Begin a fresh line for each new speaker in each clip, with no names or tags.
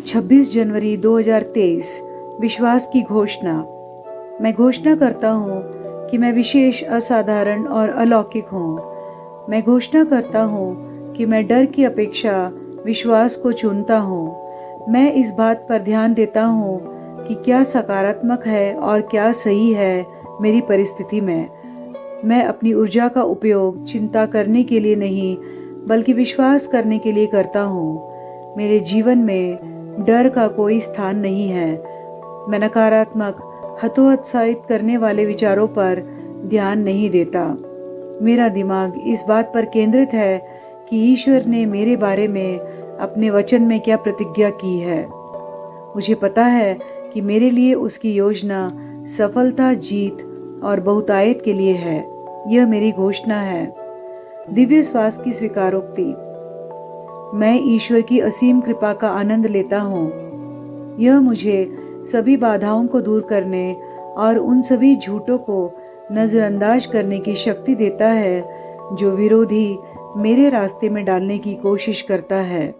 26 जनवरी 2023। विश्वास की घोषणा। मैं घोषणा करता हूँ कि मैं विशेष, असाधारण और अलौकिक हूँ। मैं घोषणा करता हूँ कि मैं डर की अपेक्षा विश्वास को चुनता हूँ। मैं इस बात पर ध्यान देता हूँ कि क्या सकारात्मक है और क्या सही है मेरी परिस्थिति में। मैं अपनी ऊर्जा का उपयोग चिंता करने के लिए नहीं, बल्कि विश्वास करने के लिए करता हूँ। मेरे जीवन में डर का कोई स्थान नहीं है। मैं नकारात्मक, हतोत्साहित करने वाले विचारों पर ध्यान नहीं देता। मेरा दिमाग इस बात पर केंद्रित है कि ईश्वर ने मेरे बारे में अपने वचन में क्या प्रतिज्ञा की है। मुझे पता है कि मेरे लिए उसकी योजना सफलता, जीत और बहुतायत के लिए है। यह मेरी घोषणा है। दिव्य श्वास की स्वीकारोक्ति। मैं ईश्वर की असीम कृपा का आनंद लेता हूँ। यह मुझे सभी बाधाओं को दूर करने और उन सभी झूठों को नज़रअंदाज करने की शक्ति देता है जो विरोधी मेरे रास्ते में डालने की कोशिश करता है।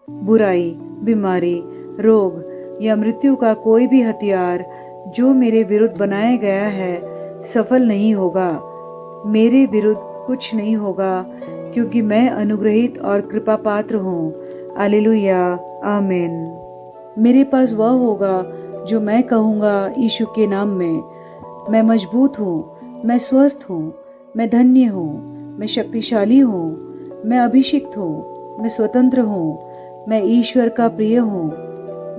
बुराई, बीमारी, रोग या मृत्यु का कोई भी हथियार जो मेरे विरुद्ध बनाया गया है सफल नहीं होगा। मेरे विरुद्ध कुछ नहीं होगा, क्योंकि मैं अनुग्रहित और कृपा पात्र हूँ। हालेलुया, आमीन। मेरे पास वह होगा जो मैं कहूँगा यीशु के नाम में। मैं मजबूत हूँ, मैं स्वस्थ हूँ, मैं धन्य हूँ, मैं शक्तिशाली हूँ, मैं अभिषिक्त हूँ, मैं स्वतंत्र हूँ, मैं ईश्वर का प्रिय हूँ,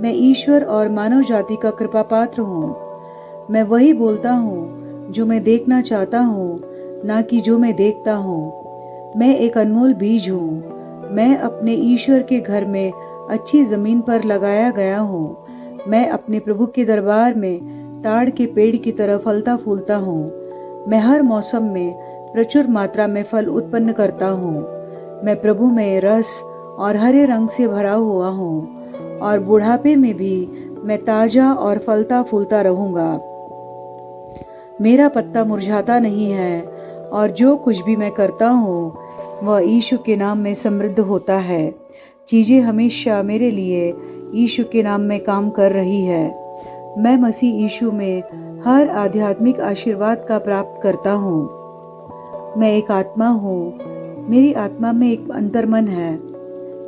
मैं ईश्वर और मानव जाति का कृपा पात्र हूँ। मैं वही बोलता हूँ जो मैं देखना चाहता हूँ, ना कि जो मैं देखता हूँ। मैं एक अनमोल बीज हूँ। मैं अपने ईश्वर के घर में अच्छी जमीन पर लगाया गया हूँ। मैं अपने प्रभु के दरबार में ताड़ के पेड़ की तरह फलता फूलता हूँ। मैं हर मौसम में प्रचुर मात्रा में फल उत्पन्न करता हूँ। मैं प्रभु में रस और हरे रंग से भरा हुआ हूँ, और बुढ़ापे में भी मैं ताजा और फलता फूलता रहूँगा। मेरा पत्ता मुरझाता नहीं है, और जो कुछ भी मैं करता हूँ वह यीशु के नाम में समृद्ध होता है। चीज़ें हमेशा मेरे लिए यीशु के नाम में काम कर रही है। मैं मसीह यीशु में हर आध्यात्मिक आशीर्वाद का प्राप्त करता हूँ। मैं एक आत्मा हूँ। मेरी आत्मा में एक अंतर्मन है।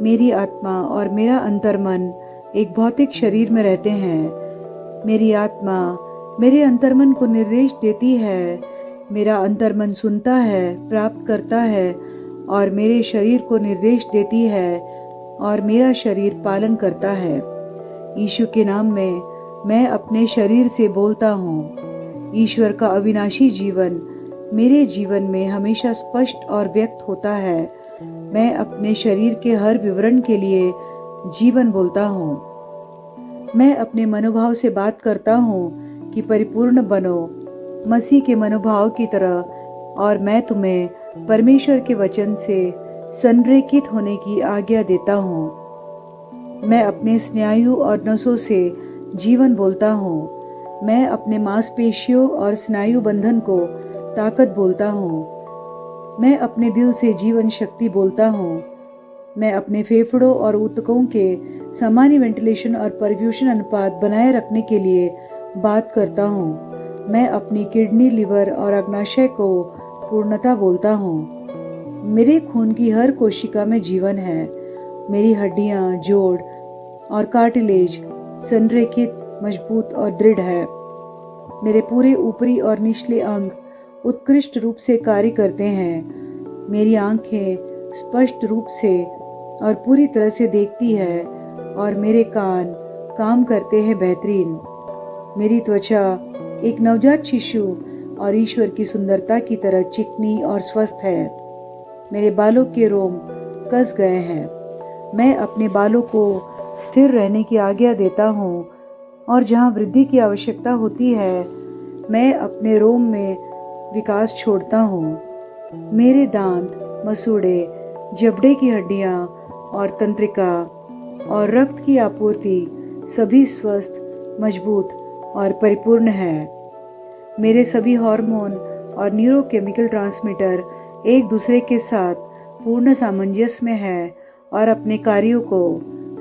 मेरी आत्मा और मेरा अंतर्मन एक भौतिक शरीर में रहते हैं। मेरी आत्मा मेरे अंतर्मन को निर्देश देती है। मेरा अंतर्मन सुनता है, प्राप्त करता है और मेरे शरीर को निर्देश देती है, और मेरा शरीर पालन करता है। यीशु के नाम में मैं अपने शरीर से बोलता हूँ। ईश्वर का अविनाशी जीवन मेरे जीवन में हमेशा स्पष्ट और व्यक्त होता है। मैं अपने शरीर के हर विवरण के लिए जीवन बोलता हूँ। मैं अपने मनोभाव से बात करता हूँ कि परिपूर्ण बनो मसीह के मनोभाव की तरह, और मैं तुम्हें परमेश्वर के वचन से संरेखित होने की आज्ञा देता हूँ। मैं अपने स्नायु और नसों से जीवन बोलता हूँ। मैं अपने मांसपेशियों और स्नायु बंधन को ताकत बोलता हूँ। मैं अपने दिल से जीवन शक्ति बोलता हूँ। मैं अपने फेफड़ों और ऊतकों के सामान्य वेंटिलेशन और परफ्यूजन अनुपात बनाए रखने के लिए बात करता हूँ। मैं अपनी किडनी, लिवर और अग्नाशय को पूर्णता बोलता हूँ। मेरे खून की हर कोशिका में जीवन है। मेरी हड्डियाँ, जोड़ और कार्टिलेज संरेखित, मजबूत और दृढ़ है। मेरे पूरे ऊपरी और निचले अंग उत्कृष्ट रूप से कार्य करते हैं। मेरी आंखें स्पष्ट रूप से और पूरी तरह से देखती है, और मेरे कान काम करते हैं बेहतरीन। मेरी त्वचा एक नवजात शिशु और ईश्वर की सुंदरता की तरह चिकनी और स्वस्थ है। मेरे बालों के रोम कस गए हैं। मैं अपने बालों को स्थिर रहने की आज्ञा देता हूँ, और जहाँ वृद्धि की आवश्यकता होती है मैं अपने रोम में विकास छोड़ता हूँ। मेरे दांत, मसूड़े, जबड़े की हड्डियाँ और तंत्रिका और रक्त की आपूर्ति सभी स्वस्थ, मजबूत और परिपूर्ण है। मेरे सभी हार्मोन और न्यूरोकेमिकल ट्रांसमीटर एक दूसरे के साथ पूर्ण सामंजस्य में है और अपने कार्यों को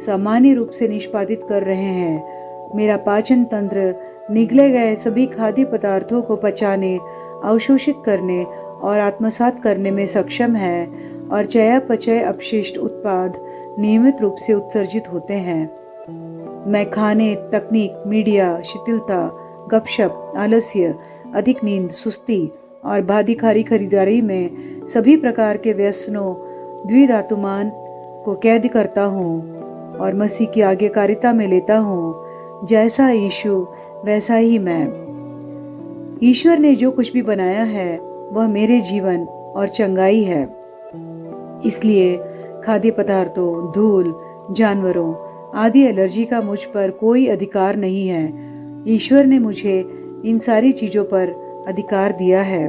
सामान्य रूप से निष्पादित कर रहे हैं। मेरा पाचन तंत्र निगले गए सभी खाद्य पदार्थों को पचाने, अवशोषित करने और आत्मसात करने में सक्षम है और चयापचय अपशिष्ट उत्पाद नियमित रूप से उत्सर्जित होते हैं। मैं खाने, तकनीक, मीडिया, शिथिलता, गपशप, आलस्य, अधिक नींद, सुस्ती और बाध्यकारी खरीदारी में सभी प्रकार के व्यसनों, द्विधातुमान को कैद करता हूँ और मसीह की आज्ञाकारिता में लेता हूँ। जैसा यीशु वैसा ही मैं। ईश्वर ने जो कुछ भी बनाया है वह मेरे जीवन और चंगाई है। इसलिए खाद्य पदार्थों, धूल, जानवरों आदि एलर्जी का मुझ पर कोई अधिकार नहीं है। ईश्वर ने मुझे इन सारी चीजों पर अधिकार दिया है।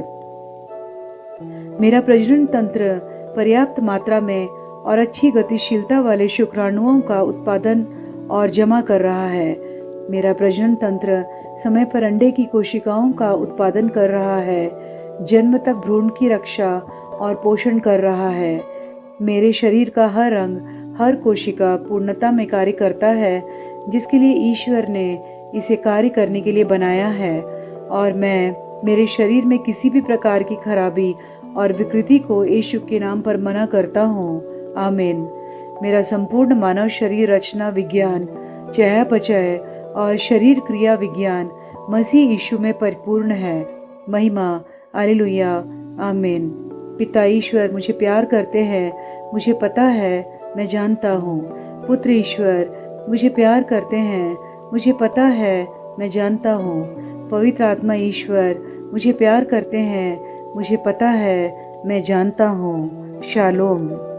मेरा प्रजनन तंत्र पर्याप्त मात्रा में और अच्छी गतिशीलता वाले शुक्राणुओं का उत्पादन और जमा कर रहा है। मेरा प्रजनन तंत्र समय पर अंडे की कोशिकाओं का उत्पादन कर रहा है, जन्म तक भ्रूण की रक्षा और पोषण कर रहा है। मेरे शरीर का हर अंग, हर कोशिका पूर्णता में कार्य करता है, जिसके लिए ईश्वर ने इसे कार्य करने के लिए बनाया है, और मैं मेरे शरीर में किसी भी प्रकार की खराबी और विकृति को यीशु के नाम पर मना करता हूँ। आमीन। मेरा संपूर्ण मानव शरीर रचना विज्ञान, चयापचय और शरीर क्रिया विज्ञान मसीह यीशु में परिपूर्ण है। महिमा, हालेलुया, आमीन। पिता ईश्वर मुझे प्यार करते हैं, मुझे पता है, मैं जानता हूँ। पुत्र ईश्वर मुझे प्यार करते हैं, मुझे पता है, मैं जानता हूँ। पवित्र आत्मा ईश्वर मुझे प्यार करते हैं, मुझे पता है, मैं जानता हूँ। शालोम।